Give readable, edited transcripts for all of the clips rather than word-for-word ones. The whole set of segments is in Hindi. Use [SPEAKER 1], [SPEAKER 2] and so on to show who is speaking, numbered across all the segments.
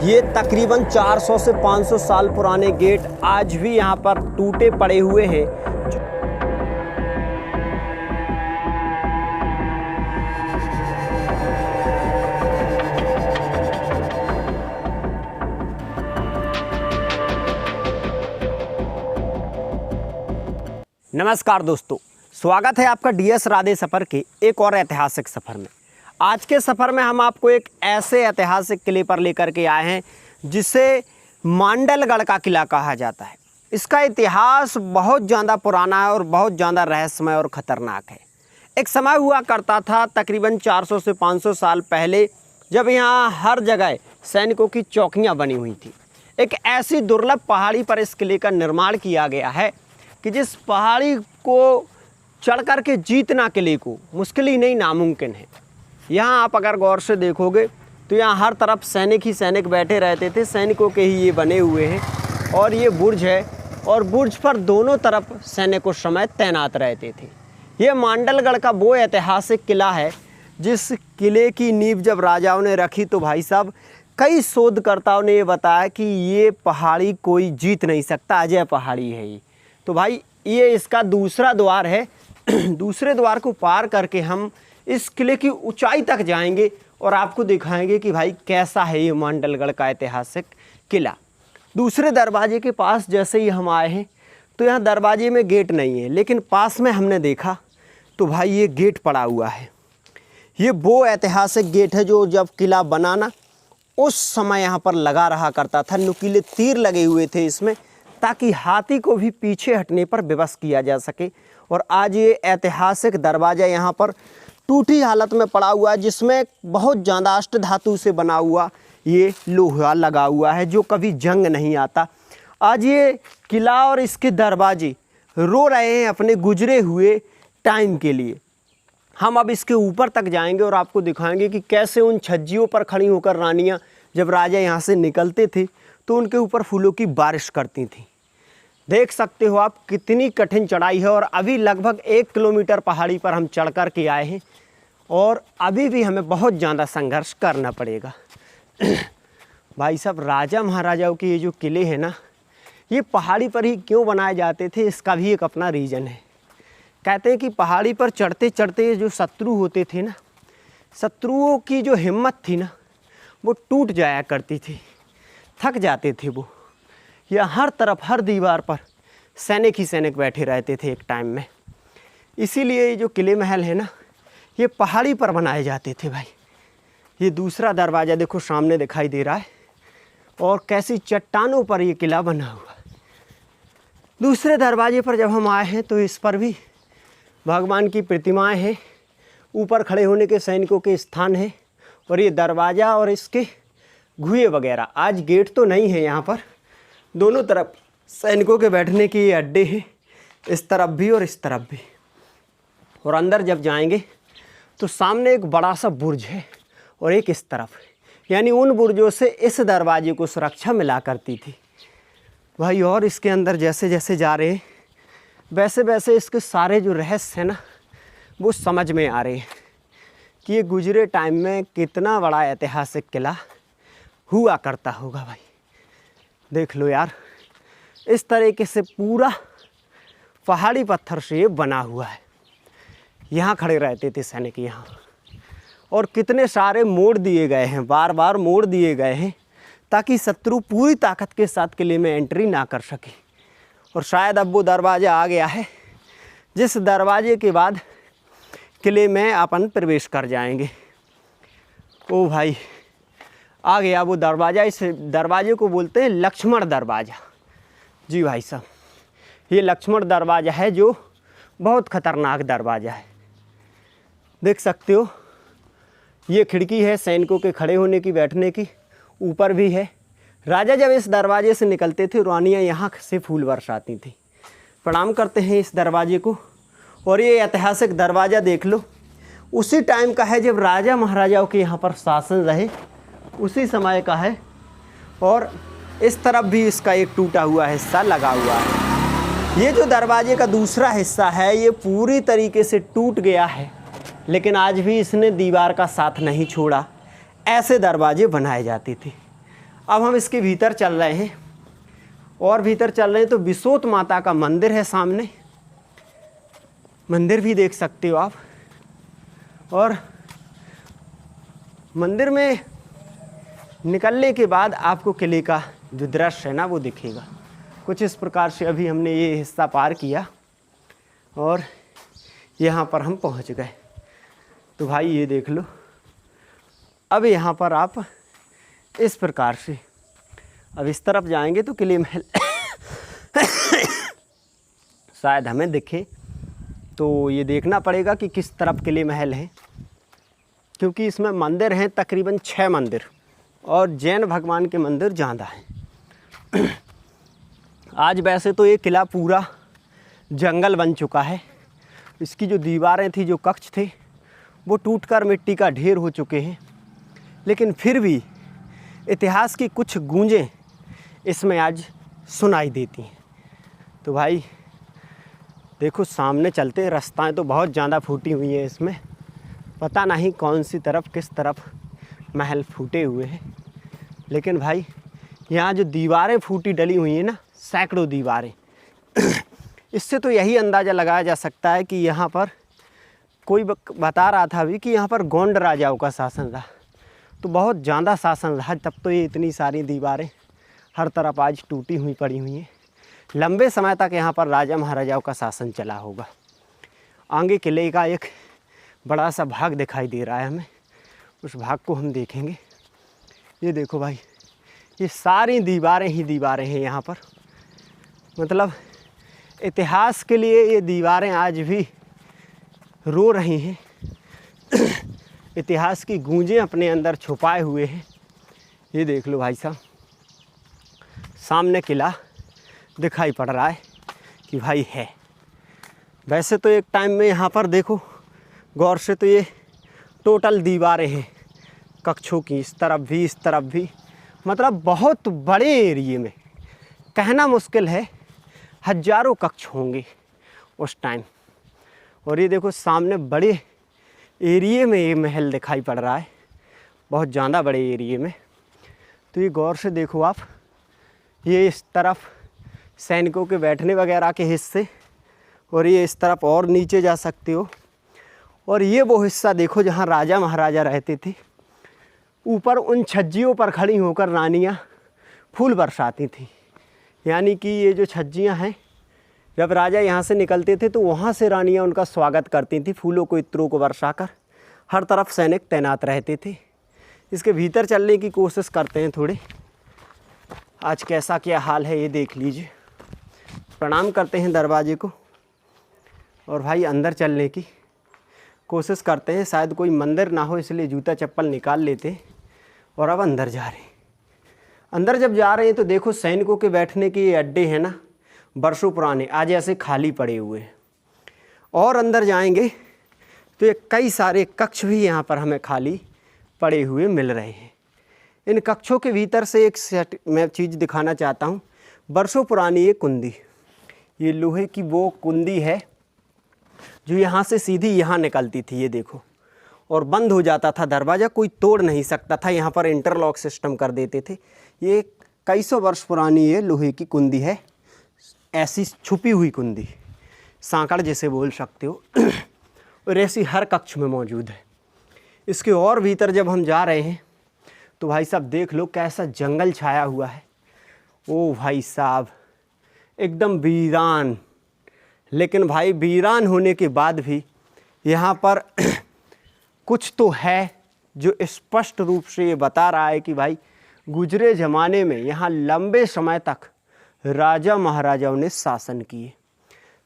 [SPEAKER 1] ये तकरीबन 400 से 500 साल पुराने गेट आज भी यहाँ पर टूटे पड़े हुए हैं। नमस्कार दोस्तों, स्वागत है आपका डीएस राधे सफ़र के एक और ऐतिहासिक सफ़र में। आज के सफ़र में हम आपको एक ऐसे ऐतिहासिक किले पर लेकर के आए हैं जिसे मांडलगढ़ का किला कहा जाता है। इसका इतिहास बहुत ज़्यादा पुराना है और बहुत ज़्यादा रहस्यमय और ख़तरनाक है। एक समय हुआ करता था तकरीबन 400 से 500 साल पहले, जब यहाँ हर जगह सैनिकों की चौकियाँ बनी हुई थी। एक ऐसी दुर्लभ पहाड़ी पर इस किले का निर्माण किया गया है कि जिस पहाड़ी को चढ़ कर के जीतना किले को मुश्किल ही नहीं, नामुमकिन है। यहाँ आप अगर गौर से देखोगे तो यहाँ हर तरफ सैनिक ही सैनिक बैठे रहते थे। सैनिकों के ही ये बने हुए हैं और ये बुर्ज है और बुर्ज पर दोनों तरफ सैनिक उस समय तैनात रहते थे। ये मांडलगढ़ का वो ऐतिहासिक किला है जिस किले की नींव जब राजाओं ने रखी तो भाई साहब कई शोधकर्ताओं ने ये बताया कि ये पहाड़ी कोई जीत नहीं सकता, अजय पहाड़ी है ये। तो भाई ये इसका दूसरा द्वार है। दूसरे द्वार को पार करके हम इस किले की ऊंचाई तक जाएंगे और आपको दिखाएंगे कि भाई कैसा है ये मांडलगढ़ का ऐतिहासिक किला। दूसरे दरवाजे के पास जैसे ही हम आए हैं तो यहाँ दरवाजे में गेट नहीं है, लेकिन पास में हमने देखा तो भाई ये गेट पड़ा हुआ है। ये वो ऐतिहासिक गेट है जो जब किला बनाना उस समय यहाँ पर लगा रहा करता था। नुकीले तीर लगे हुए थे इसमें ताकि हाथी को भी पीछे हटने पर विवश किया जा सके। और आज ये ऐतिहासिक दरवाज़ा यहाँ पर टूटी हालत में पड़ा हुआ है, जिसमें बहुत ज़्यादा अष्ट धातु से बना हुआ ये लोहा लगा हुआ है जो कभी जंग नहीं आता। आज ये किला और इसके दरवाजे रो रहे हैं अपने गुजरे हुए टाइम के लिए। हम अब इसके ऊपर तक जाएंगे और आपको दिखाएंगे कि कैसे उन छज्जियों पर खड़ी होकर रानियाँ जब राजा यहाँ से निकलते थे तो उनके ऊपर फूलों की बारिश करती थी। देख सकते हो आप कितनी कठिन चढ़ाई है और अभी लगभग 1 किलोमीटर पहाड़ी पर हम चढ़ कर के आए हैं और अभी भी हमें बहुत ज़्यादा संघर्ष करना पड़ेगा। भाई साहब, राजा महाराजाओं के ये जो किले हैं ना, ये पहाड़ी पर ही क्यों बनाए जाते थे, इसका भी एक अपना रीज़न है। कहते हैं कि पहाड़ी पर चढ़ते चढ़ते जो शत्रु होते थे ना, शत्रुओं की जो हिम्मत थी ना वो टूट जाया करती थी, थक जाते थे वो। या हर तरफ हर दीवार पर सैनिक ही सैनिक बैठे रहते थे एक टाइम में। इसीलिए ये जो किले महल है ना, ये पहाड़ी पर बनाए जाते थे भाई। ये दूसरा दरवाज़ा देखो सामने दिखाई दे रहा है और कैसी चट्टानों पर ये किला बना हुआ है। दूसरे दरवाजे पर जब हम आए हैं तो इस पर भी भगवान की प्रतिमाएं हैं, ऊपर खड़े होने के सैनिकों के स्थान है और ये दरवाज़ा और इसके घुए वगैरह। आज गेट तो नहीं है यहाँ पर, दोनों तरफ सैनिकों के बैठने के ये अड्डे हैं, इस तरफ भी और इस तरफ भी। और अंदर जब जाएंगे तो सामने एक बड़ा सा बुर्ज है और एक इस तरफ, यानी उन बुर्जों से इस दरवाजे को सुरक्षा मिला करती थी भाई। और इसके अंदर जैसे जैसे जा रहे हैं वैसे वैसे इसके सारे जो रहस्य हैं ना वो समझ में आ रहे हैं कि ये गुजरे टाइम में कितना बड़ा ऐतिहासिक किला हुआ करता होगा भाई। देख लो यार, इस तरीके से पूरा पहाड़ी पत्थर से ये बना हुआ है। यहाँ खड़े रहते थे सैनिक यहाँ, और कितने सारे मोड़ दिए गए हैं, बार बार मोड़ दिए गए हैं ताकि शत्रु पूरी ताकत के साथ किले में एंट्री ना कर सके। और शायद अब वो दरवाज़ा आ गया है जिस दरवाजे के बाद किले में अपन प्रवेश कर जाएंगे। ओ भाई, आ गया वो दरवाज़ा। इस दरवाजे को बोलते हैं लक्ष्मण दरवाज़ा। जी भाई साहब, ये लक्ष्मण दरवाज़ा है जो बहुत ख़तरनाक दरवाज़ा है। देख सकते हो ये खिड़की है सैनिकों के खड़े होने की, बैठने की, ऊपर भी है। राजा जब इस दरवाजे से निकलते थे रानियाँ यहाँ से फूल बरसाती थी। प्रणाम करते हैं इस दरवाजे को। और ये ऐतिहासिक दरवाज़ा देख लो, उसी टाइम का है जब राजा महाराजाओं के यहाँ पर शासन रहे, उसी समय का है। और इस तरफ भी इसका एक टूटा हुआ हिस्सा लगा हुआ है। ये जो दरवाजे का दूसरा हिस्सा है ये पूरी तरीके से टूट गया है, लेकिन आज भी इसने दीवार का साथ नहीं छोड़ा। ऐसे दरवाजे बनाए जाते थे। अब हम इसके भीतर चल रहे हैं और भीतर चल रहे हैं तो बिसोत माता का मंदिर है सामने, मंदिर भी देख सकते हो आप। और मंदिर में निकलने के बाद आपको किले का जो दृश्य है ना वो दिखेगा कुछ इस प्रकार से। अभी हमने ये हिस्सा पार किया और यहाँ पर हम पहुँच गए। तो भाई ये देख लो, अब यहाँ पर आप इस प्रकार से अब इस तरफ जाएंगे तो किले महल शायद हमें दिखे, तो ये देखना पड़ेगा कि किस तरफ किले महल है, क्योंकि इसमें मंदिर हैं तकरीबन 6 मंदिर और जैन भगवान के मंदिर ज़्यादा हैं। आज वैसे तो ये किला पूरा जंगल बन चुका है, इसकी जो दीवारें थी, जो कक्ष थे, वो टूटकर मिट्टी का ढेर हो चुके हैं, लेकिन फिर भी इतिहास की कुछ गूंजें इसमें आज सुनाई देती हैं। तो भाई देखो सामने चलते, रास्ताएं तो बहुत ज़्यादा फूटी हुई हैं इसमें, पता नहीं कौन सी तरफ किस तरफ महल फूटे हुए हैं। लेकिन भाई यहाँ जो दीवारें फूटी डली हुई हैं ना, सैकड़ों दीवारें, इससे तो यही अंदाज़ा लगाया जा सकता है कि यहाँ पर कोई बता रहा था अभी कि यहाँ पर गोंड राजाओं का शासन रहा, तो बहुत ज़्यादा शासन रहा, तब तो ये इतनी सारी दीवारें हर तरफ आज टूटी हुई पड़ी हुई हैं। लंबे समय तक यहाँ पर राजा महाराजाओं का शासन चला होगा। आगे किले का एक बड़ा सा भाग दिखाई दे रहा है हमें, उस भाग को हम देखेंगे। ये देखो भाई, ये सारी दीवारें ही दीवारें हैं यहाँ पर, मतलब इतिहास के लिए ये दीवारें आज भी रो रही हैं। इतिहास की गूंजें अपने अंदर छुपाए हुए हैं। ये देख लो भाई साहब, सामने किला दिखाई पड़ रहा है कि भाई है। वैसे तो एक टाइम में यहाँ पर देखो गौर से, तो ये टोटल दीवारें हैं कक्षों की, इस तरफ भी इस तरफ भी, मतलब बहुत बड़े एरिए में, कहना मुश्किल है हजारों कक्ष होंगे उस टाइम। और ये देखो सामने बड़े एरिए में ये महल दिखाई पड़ रहा है, बहुत ज़्यादा बड़े एरिए में। तो ये गौर से देखो आप, ये इस तरफ सैनिकों के बैठने वगैरह के हिस्से, और ये इस तरफ और नीचे जा सकते हो। और ये वो हिस्सा देखो जहाँ राजा महाराजा रहते थे। ऊपर उन छज्जियों पर खड़ी होकर रानियाँ फूल बरसाती थी, यानी कि ये जो छज्जियाँ हैं, जब राजा यहाँ से निकलते थे तो वहाँ से रानियाँ उनका स्वागत करती थी, फूलों को इत्रों को बरसाकर। हर तरफ सैनिक तैनात रहते थे। इसके भीतर चलने की कोशिश करते हैं थोड़े, आज कैसा क्या हाल है ये देख लीजिए। प्रणाम करते हैं दरवाजे को और भाई अंदर चलने की कोशिश करते हैं। शायद कोई मंदिर ना हो इसलिए जूता चप्पल निकाल लेते हैं और अब अंदर जा रहे हैं। अंदर जब जा रहे हैं तो देखो सैनिकों के बैठने के ये अड्डे हैं ना, बरसों पुराने, आज ऐसे खाली पड़े हुए हैं। और अंदर जाएंगे तो ये कई सारे कक्ष भी यहाँ पर हमें खाली पड़े हुए मिल रहे हैं। इन कक्षों के भीतर से एक मैं चीज़ दिखाना चाहता हूँ। बरसों पुरानी ये कुंदी, ये लोहे की वो कुंदी है जो यहाँ से सीधी यहाँ निकलती थी, ये देखो, और बंद हो जाता था दरवाज़ा, कोई तोड़ नहीं सकता था। यहाँ पर इंटरलॉक सिस्टम कर देते थे। ये कई सौ वर्ष पुरानी ये लोहे की कुंदी है, ऐसी छुपी हुई कुंदी, सांकड़ जैसे बोल सकते हो। और ऐसी हर कक्ष में मौजूद है। इसके और भीतर जब हम जा रहे हैं तो भाई साहब देख लो कैसा जंगल छाया हुआ है। ओ भाई साहब एकदम वीरान, लेकिन भाई वीरान होने के बाद भी यहाँ पर कुछ तो है जो स्पष्ट रूप से ये बता रहा है कि भाई गुजरे ज़माने में यहाँ लंबे समय तक राजा महाराजाओं ने शासन किए।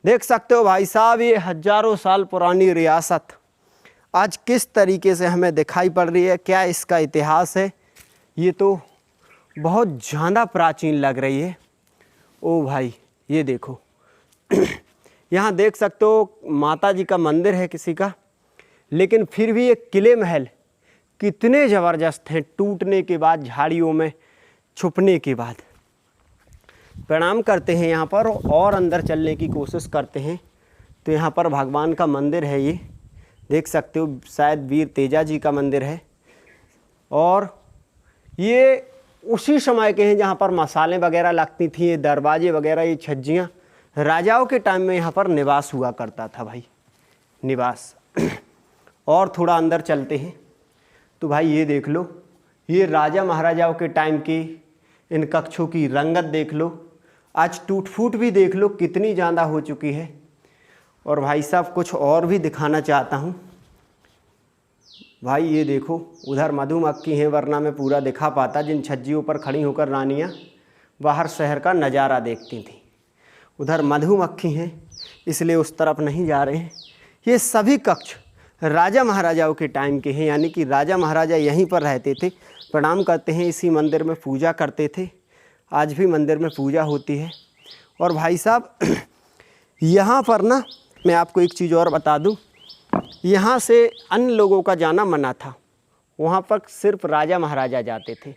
[SPEAKER 1] देख सकते हो भाई साहब, ये हजारों साल पुरानी रियासत आज किस तरीके से हमें दिखाई पड़ रही है। क्या इसका इतिहास है, ये तो बहुत ज़्यादा प्राचीन लग रही है। ओ भाई ये देखो, यहाँ देख सकते हो माता जी का मंदिर है किसी का, लेकिन फिर भी ये किले महल कितने ज़बरदस्त हैं टूटने के बाद, झाड़ियों में छुपने के बाद। प्रणाम करते हैं यहाँ पर और अंदर चलने की कोशिश करते हैं। तो यहाँ पर भगवान का मंदिर है, ये देख सकते हो, शायद वीर तेजा जी का मंदिर है। और ये उसी समय के हैं जहाँ पर मसाले वगैरह लगती थी, ये दरवाजे वगैरह, ये छज्जियाँ राजाओं के टाइम में यहाँ पर निवास हुआ करता था भाई, निवास। और थोड़ा अंदर चलते हैं तो भाई ये देख लो, ये राजा महाराजाओं के टाइम की इन कक्षों की रंगत देख लो, आज टूट फूट भी देख लो कितनी ज़्यादा हो चुकी है। और भाई साहब कुछ और भी दिखाना चाहता हूँ भाई, ये देखो उधर मधुमक्खी हैं, वरना मैं पूरा दिखा पाता। जिन छज्जियों पर खड़ी होकर रानियाँ बाहर शहर का नज़ारा देखती थी, उधर मधुमक्खी हैं, इसलिए उस तरफ नहीं जा रहे हैं। ये सभी कक्ष राजा महाराजाओं के टाइम के हैं, यानी कि राजा महाराजा यहीं पर रहते थे। प्रणाम करते हैं, इसी मंदिर में पूजा करते थे, आज भी मंदिर में पूजा होती है। और भाई साहब यहाँ पर ना मैं आपको एक चीज़ और बता दूँ, यहाँ से अन्य लोगों का जाना मना था, वहाँ पर सिर्फ राजा महाराजा जाते थे।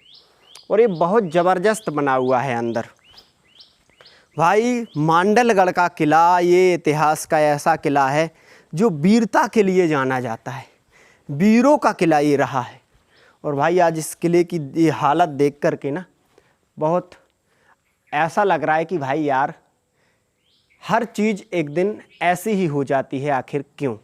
[SPEAKER 1] और ये बहुत ज़बरदस्त बना हुआ है अंदर भाई। मांडलगढ़ का किला ये इतिहास का ऐसा किला है जो वीरता के लिए जाना जाता है, वीरों का किला ये रहा है। और भाई आज इस किले की ये हालत देख कर के ना बहुत ऐसा लग रहा है कि भाई यार हर चीज़ एक दिन ऐसी ही हो जाती है, आखिर क्यों।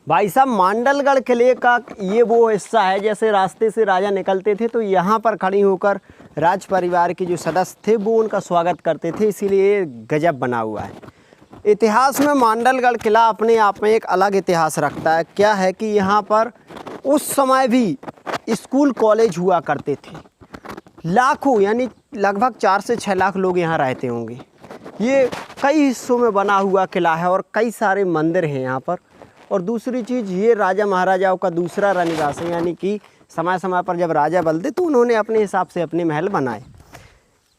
[SPEAKER 1] भाई साहब मांडलगढ़ किले का ये वो हिस्सा है, जैसे रास्ते से राजा निकलते थे तो यहाँ पर खड़ी होकर राज परिवार के जो सदस्य थे वो उनका स्वागत करते थे, इसीलिए गजब बना हुआ है। इतिहास में मांडलगढ़ किला अपने आप में एक अलग इतिहास रखता है। क्या है कि यहाँ पर उस समय भी स्कूल कॉलेज हुआ करते थे, लाखों यानी लगभग 4 से 6 लाख लोग यहाँ रहते होंगे। ये कई हिस्सों में बना हुआ किला है और कई सारे मंदिर हैं यहाँ पर। और दूसरी चीज़, ये राजा महाराजाओं का दूसरा रनिवास है, यानी कि समय समय पर जब राजा बदलते तो उन्होंने अपने हिसाब से अपने महल बनाए।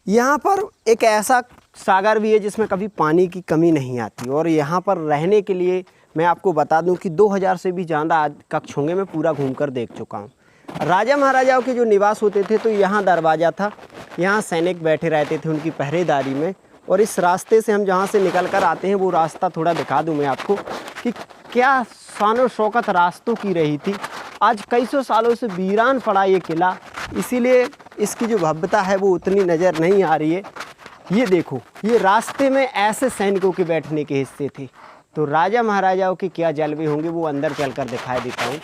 [SPEAKER 1] यहाँ पर एक ऐसा सागर भी है जिसमें कभी पानी की कमी नहीं आती। और यहाँ पर रहने के लिए मैं आपको बता दूं कि 2000 से भी ज़्यादा कक्ष होंगे, मैं पूरा घूमकर देख चुका हूँ। राजा महाराजाओं के जो निवास होते थे तो यहाँ दरवाज़ा था, यहाँ सैनिक बैठे रहते थे उनकी पहरेदारी में। और इस रास्ते से हम जहाँ से निकल कर आते हैं वो रास्ता थोड़ा दिखा दूँ मैं आपको कि क्या शान शौकत रास्तों की रही थी। आज कई सौ सालों से वीरान पड़ा ये किला, इसीलिए इसकी जो भव्यता है वो उतनी नज़र नहीं आ रही है। ये देखो, ये रास्ते में ऐसे सैनिकों के बैठने के हिस्से थे। तो राजा महाराजाओं के क्या जलवे होंगे वो अंदर चलकर दिखाई देता हूँ।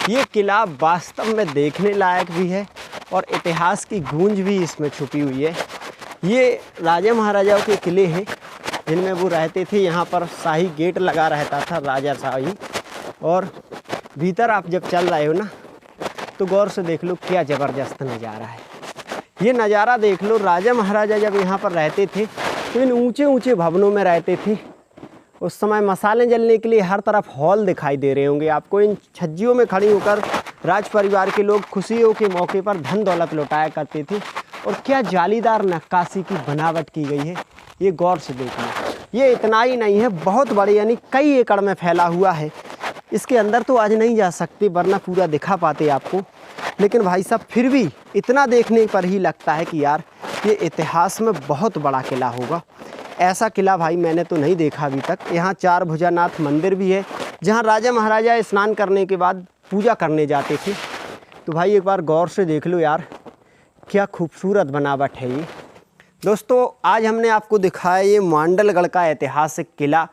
[SPEAKER 1] ये किला वास्तव में देखने लायक भी है और इतिहास की गूंज भी इसमें छुपी हुई है। ये राजा महाराजाओं के किले हैं जिनमें वो रहते थे। यहाँ पर शाही गेट लगा रहता था, राजा शाही। और भीतर आप जब चल रहे हो ना तो गौर से देख लो क्या ज़बरदस्त नज़ारा है। ये नज़ारा देख लो, राजा महाराजा जब यहाँ पर रहते थे तो इन ऊंचे ऊंचे भवनों में रहते थे। उस समय मसाले जलने के लिए हर तरफ हॉल दिखाई दे रहे होंगे आपको। इन छज्जियों में खड़ी होकर राज परिवार के लोग खुशियों के मौके पर धन दौलत लुटाया करते थे। और क्या जालीदार नक्काशी की बनावट की गई है, ये गौर से देखना। ये इतना ही नहीं है, बहुत बड़े यानी कई एकड़ में फैला हुआ है। इसके अंदर तो आज नहीं जा सकते वरना पूरा दिखा पाते आपको, लेकिन भाई साहब फिर भी इतना देखने पर ही लगता है कि यार ये इतिहास में बहुत बड़ा किला होगा। ऐसा किला भाई मैंने तो नहीं देखा अभी तक। यहाँ 4 भुजानाथ मंदिर भी है जहाँ राजा महाराजा स्नान करने के बाद पूजा करने जाते थे। तो भाई एक बार गौर से देख लो यार, क्या खूबसूरत बनावट है ये। दोस्तों आज हमने आपको दिखाया ये मांडलगढ़ का ऐतिहासिक किला,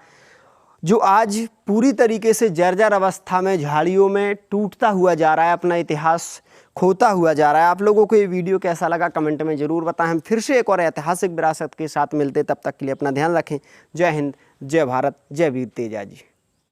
[SPEAKER 1] जो आज पूरी तरीके से जर्जर अवस्था में झाड़ियों में टूटता हुआ जा रहा है, अपना इतिहास खोता हुआ जा रहा है। आप लोगों को ये वीडियो कैसा लगा कमेंट में ज़रूर बताएं। हम फिर से एक और ऐतिहासिक विरासत के साथ मिलते, तब तक के लिए अपना ध्यान रखें। जय हिंद, जय भारत, जय वीर तेजा जी।